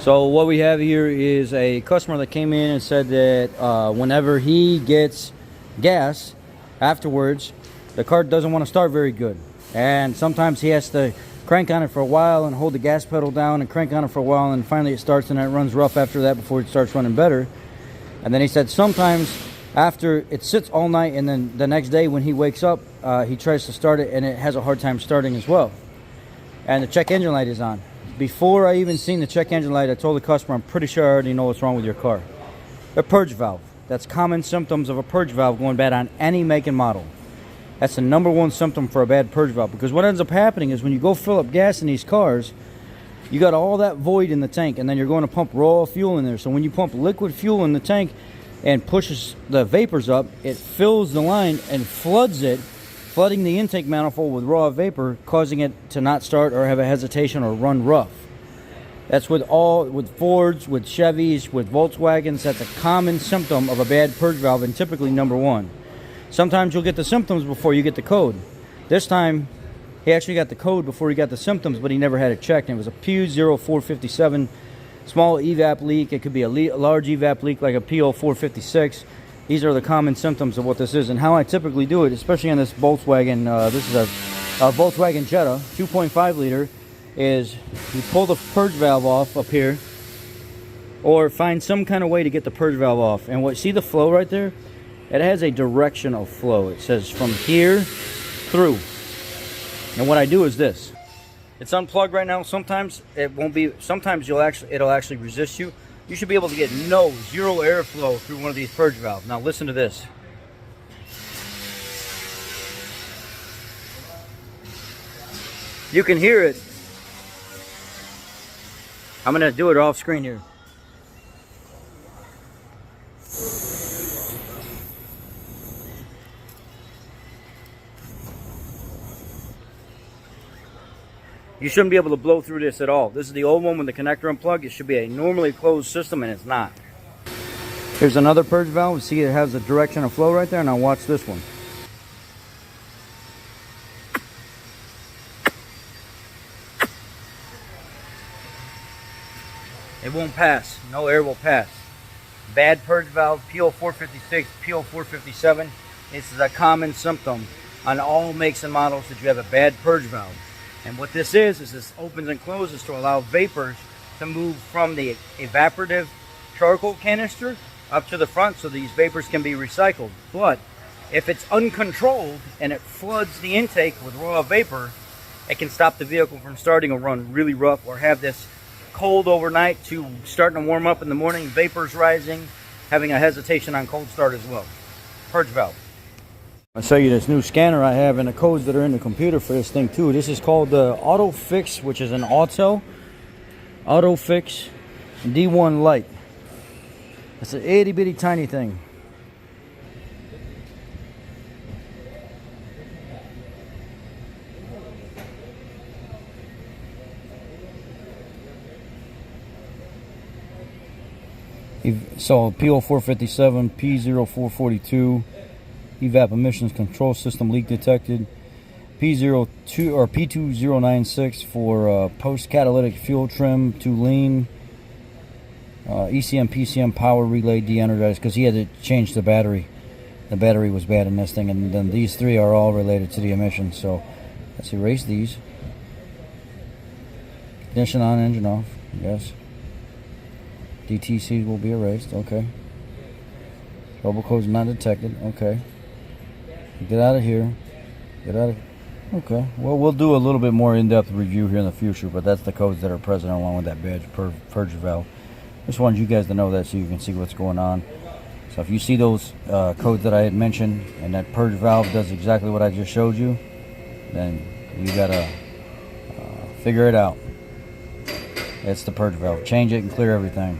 So what we have here is a customer that came in and said that whenever he gets gas afterwards, the car doesn't want to start very good, and sometimes he has to crank on it for a while and hold the gas pedal down and crank on it for a while, and finally it starts, and it runs rough after that before it starts running better. And then he said sometimes after it sits all night, and then the next day when he wakes up, he tries to start it and it has a hard time starting as well. And the check engine light is on. Before I even seen the check engine light, I told the customer, I'm pretty sure I already know what's wrong with your car. The purge valve. That's common symptoms of a purge valve going bad on any make and model. That's the #1 symptom for a bad purge valve, because what ends up happening is when you go fill up gas in these cars, you got all that void in the tank, and then you're going to pump raw fuel in there. So when you pump liquid fuel in the tank and pushes the vapors up, it fills the line and floods it, flooding the intake manifold with raw vapor, causing it to not start or have a hesitation or run rough. That's with Fords, with Chevys, with Volkswagens. That's a common symptom of a bad purge valve, and typically #1. Sometimes you'll get the symptoms before you get the code. This time, he actually got the code before he got the symptoms, but he never had it checked. And it was a P0457 small evap leak. It could be a large evap leak like a P0456. These are the common symptoms of what this is, and how I typically do it, especially on this Volkswagen. This is a Volkswagen Jetta, 2.5 liter. Is you pull the purge valve off up here, or find some kind of way to get the purge valve off. And what, see the flow right there? It has a direction of flow. It says from here through. And what I do is this. It's unplugged right now. Sometimes it won't be. Sometimes it'll actually resist you. You should be able to get zero airflow through one of these purge valves. Now listen to this. You can hear it. I'm going to do it off screen here. You shouldn't be able to blow through this at all. This is the old one with the connector unplugged. It should be a normally closed system, and it's not. Here's another purge valve. See, it has a direction of flow right there. Now watch this one. It won't pass. No air will pass. Bad purge valve, P0456, P0457. This is a common symptom on all makes and models that you have a bad purge valve. And what this is this opens and closes to allow vapors to move from the evaporative charcoal canister up to the front, so these vapors can be recycled. But if it's uncontrolled and it floods the intake with raw vapor, it can stop the vehicle from starting or run really rough, or have this cold overnight to starting to warm up in the morning, vapors rising, having a hesitation on cold start as well. Purge valve. I'll show you this new scanner I have and the codes that are in the computer for this thing too. This is called the Auto Fix, which is an Auto Fix D1 Lite. It's an itty bitty tiny thing. So P0457, P0442, evap emissions control system leak detected. P02 or P2096 for post catalytic fuel trim to lean. ECM PCM power relay de-energized, because he had to change the battery. The battery was bad in this thing, and then these three are all related to the emissions. So let's erase these. Ignition on, engine off. Yes. DTC will be erased. Okay. Trouble codes not detected. Okay. Get out of here. Get out of. Okay. Well, we'll do a little bit more in-depth review here in the future, but that's the codes that are present along with that badge purge valve. Just wanted you guys to know that so you can see what's going on. So if you see those codes that I had mentioned, and that purge valve does exactly what I just showed you, then you gotta figure it out. It's the purge valve. Change it and clear everything.